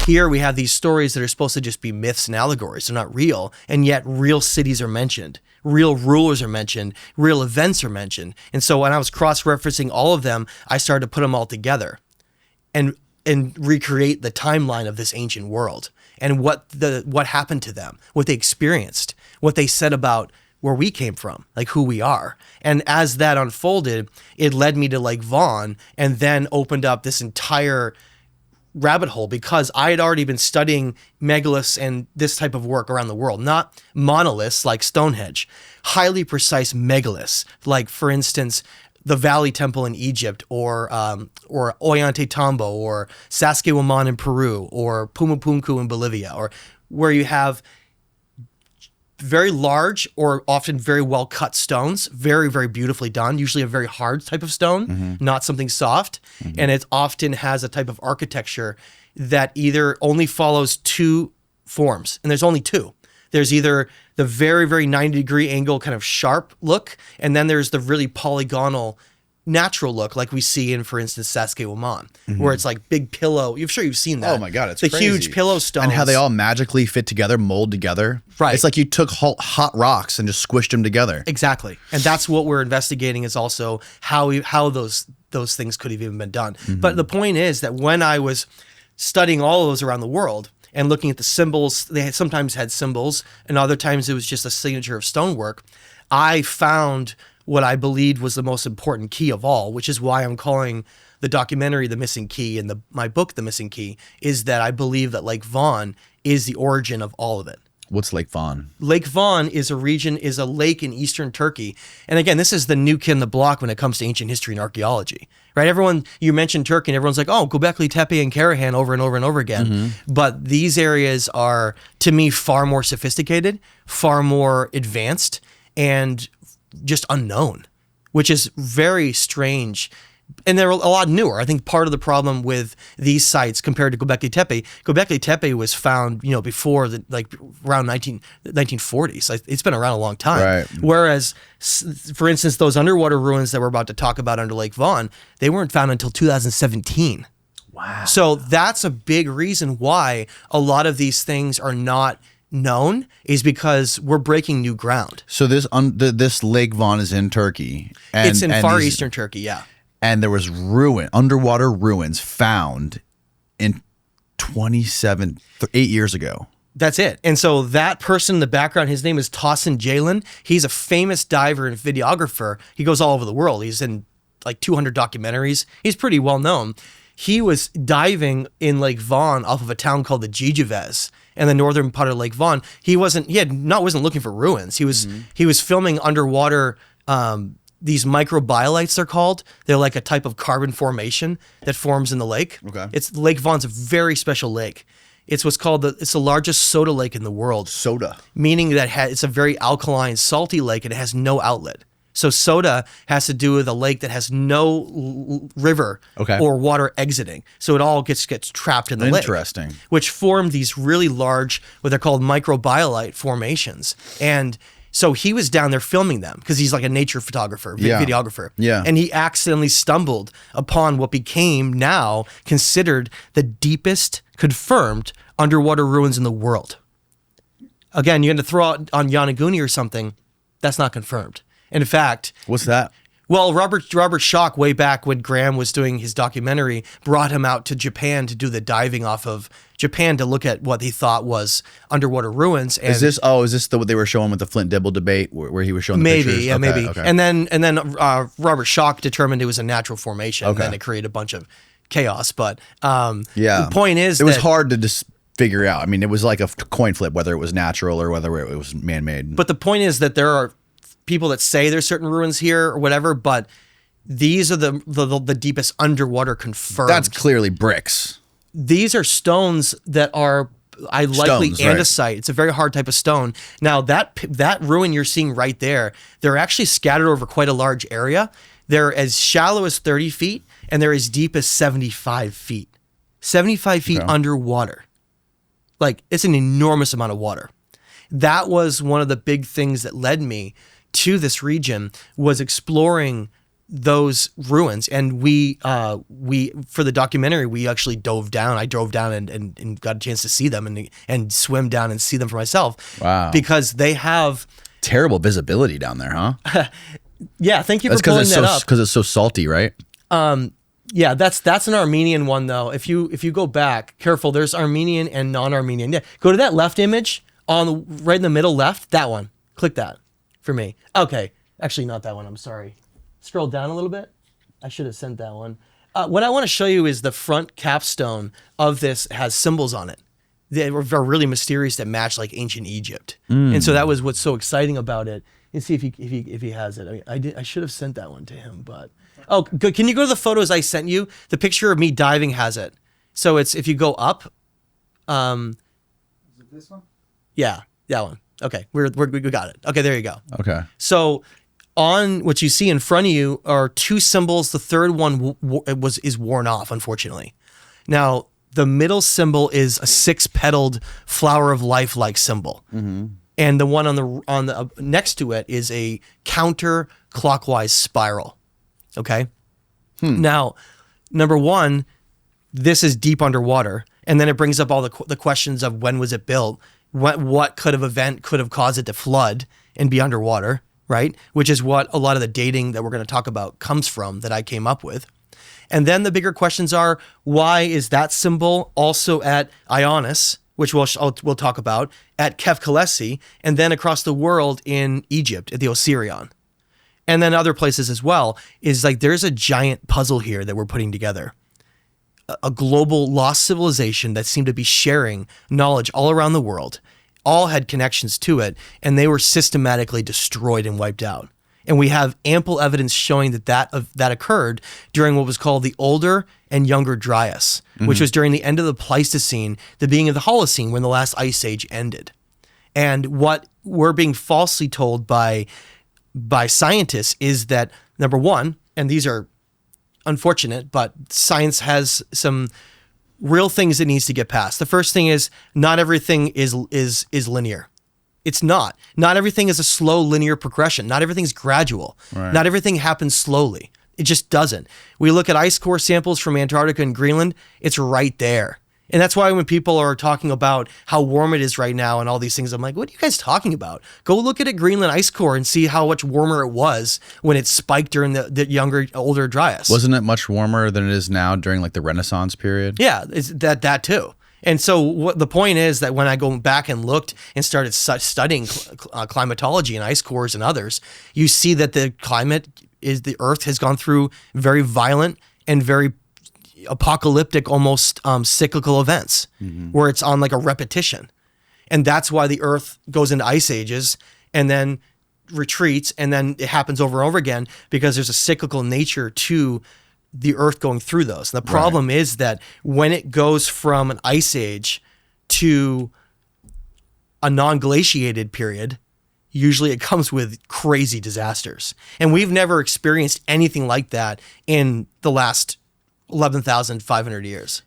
Here we have these stories that are supposed to just be myths and allegories. They're not real. And yet real cities are mentioned. Real rulers are mentioned. Real events are mentioned. And so when I was cross-referencing all of them, I started to put them all together and recreate the timeline of this ancient world and what happened to them, what they experienced, what they said about where we came from, like who we are. And as that unfolded, it led me to Lake Vaughan and then opened up this entire rabbit hole because I had already been studying megaliths and this type of work around the world, not monoliths like Stonehenge, highly precise megaliths, like for instance, the Valley Temple in Egypt or Ollantaytambo or Sacsayhuaman in Peru or Pumapunku in Bolivia, or where you have very large or often very well cut stones, very, very beautifully done, usually a very hard type of stone, not something soft. And it often has a type of architecture that either only follows two forms, and there's only two. There's either the very, very 90-degree angle kind of sharp look, and then there's the really polygonal natural look like we see in, for instance, Sacsayhuaman, where it's like big pillow. I'm sure you've seen that. Oh my God, it's the crazy. Huge pillow stones. And how they all magically fit together, mold together. Right. It's like you took hot rocks and just squished them together. Exactly. And that's what we're investigating, is also how those things could have even been done. But the point is that when I was studying all of those around the world and looking at the symbols, they sometimes had symbols and other times it was just a signature of stonework, I found what I believed was the most important key of all, which is why I'm calling the documentary The Missing Key and my book The Missing Key, is that I believe that Lake Vaughan is the origin of all of it. What's Lake Vaughan? Lake Vaughan is a lake in eastern Turkey. And again, this is the new kid in the block when it comes to ancient history and archaeology, right? You mentioned Turkey and everyone's like, oh, Göbekli Tepe and Karahan over and over and over again. But these areas are, to me, far more sophisticated, far more advanced, and just unknown, which is very strange. And they're a lot newer. I think part of the problem with these sites compared to Göbekli Tepe was found, before around 1940s. It's been around a long time. Right. Whereas, for instance, those underwater ruins that we're about to talk about under Lake Vaughan, they weren't found until 2017. Wow. So that's a big reason why a lot of these things are not known, is because we're breaking new ground. So this Lake Vaughan is in Turkey. And, it's in far eastern Turkey, yeah. And there was underwater ruins found in 8 years ago. That's it. And so that person in the background, his name is Tosin Jalen. He's a famous diver and videographer. He goes all over the world. He's in like 200 documentaries. He's pretty well known. He was diving in Lake Vaughan off of a town called the Gijevez in the northern part of Lake Vaughan. He wasn't looking for ruins. He was filming underwater, these microbiolites, they're called. They're like a type of carbon formation that forms in the lake. Okay. Lake Vaughan's a very special lake. It's what's called it's the largest soda lake in the world. Soda. Meaning that it's a very alkaline, salty lake and it has no outlet. So soda has to do with a lake that has no river or water exiting. So it all gets trapped in the lake. Interesting. Which formed these really large, what they're called microbiolite formations. And so he was down there filming them because he's like a nature photographer, videographer. Yeah. And he accidentally stumbled upon what became now considered the deepest confirmed underwater ruins in the world. Again, you're going to throw out on Yonaguni or something, that's not confirmed. And in fact, what's that? Well, Robert Schoch, way back when Graham was doing his documentary, brought him out to Japan to do the diving off of Japan to look at what he thought was underwater ruins. And is this what they were showing with the Flint Dibble debate where he was showing the pictures? Yeah, maybe. Okay. And then Robert Schoch determined it was a natural formation, and then it created a bunch of chaos. But the point is it was hard to just figure out. I mean, it was like a coin flip whether it was natural or whether it was man-made. But the point is that there are people that say there's certain ruins here or whatever, but these are the deepest underwater confirmed. That's clearly bricks. These are stones that are likely andesite. Right. It's a very hard type of stone. Now that ruin you're seeing right there, they're actually scattered over quite a large area. They're as shallow as 30 feet and they're as deep as 75 feet. 75 feet underwater. Like, it's an enormous amount of water. That was one of the big things that led me to this region, was exploring those ruins, and we for the documentary we actually dove down. I drove down and got a chance to see them and swim down and see them for myself. Wow. Because they have terrible visibility down there, huh? Yeah, thank you for pulling that up. Because it's so salty, right? Yeah, that's an Armenian one though. If you go back, careful. There's Armenian and non-Armenian. Yeah, go to that left image right in the middle left. That one. Click that for me. Okay, actually not that one. I'm sorry. Scroll down a little bit. I should have sent that one. What I want to show you is the front capstone of this has symbols on it. They were really mysterious that match like ancient Egypt, and so that was what's so exciting about it. And see if he has it. I mean, I should have sent that one to him, but good. Can you go to the photos I sent you? The picture of me diving has it. So it's if you go up. Is it this one? Yeah, that one. Okay, we got it. Okay, there you go. Okay. So on what you see in front of you are two symbols. The third one is worn off, unfortunately. Now, the middle symbol is a 6-petaled flower of life-like symbol. Mm-hmm. And the one on the next to it is a counterclockwise spiral. Okay? Now, number one, this is deep underwater. And then it brings up all the questions of when was it built? What could have caused it to flood and be underwater? Right? Which is what a lot of the dating that we're going to talk about comes from, that I came up with. And then the bigger questions are, why is that symbol also at Ionis, which we'll talk about, at Kefkalesi, and then across the world in Egypt at the Osirion? And then other places as well, is like there's a giant puzzle here that we're putting together. A global lost civilization that seemed to be sharing knowledge all around the world, all had connections to it, and they were systematically destroyed and wiped out. And we have ample evidence showing that occurred during what was called the Older and Younger Dryas, which was during the end of the Pleistocene, the beginning of the Holocene, when the last ice age ended. And what we're being falsely told by scientists is that, number one, and these are unfortunate, but science has some real things it needs to get past. The first thing is not everything is linear. It's not. Not everything is a slow linear progression. Not everything's gradual. Right. Not everything happens slowly. It just doesn't. We look at ice core samples from Antarctica and Greenland, it's right there. And that's why when people are talking about how warm it is right now and all these things, I'm like, what are you guys talking about? Go look at a Greenland ice core and see how much warmer it was when it spiked during the older Dryas. Wasn't it much warmer than it is now during like the Renaissance period? Yeah, it's that too. And so what the point is that when I go back and looked and started studying climatology and ice cores and others, you see that the Earth has gone through very violent and very apocalyptic, almost cyclical events where it's on like a repetition. And that's why the Earth goes into ice ages and then retreats, and then it happens over and over again because there's a cyclical nature to the Earth going through those. And the problem is that when it goes from an ice age to a non-glaciated period, usually it comes with crazy disasters. And we've never experienced anything like that in the last 11,500 years.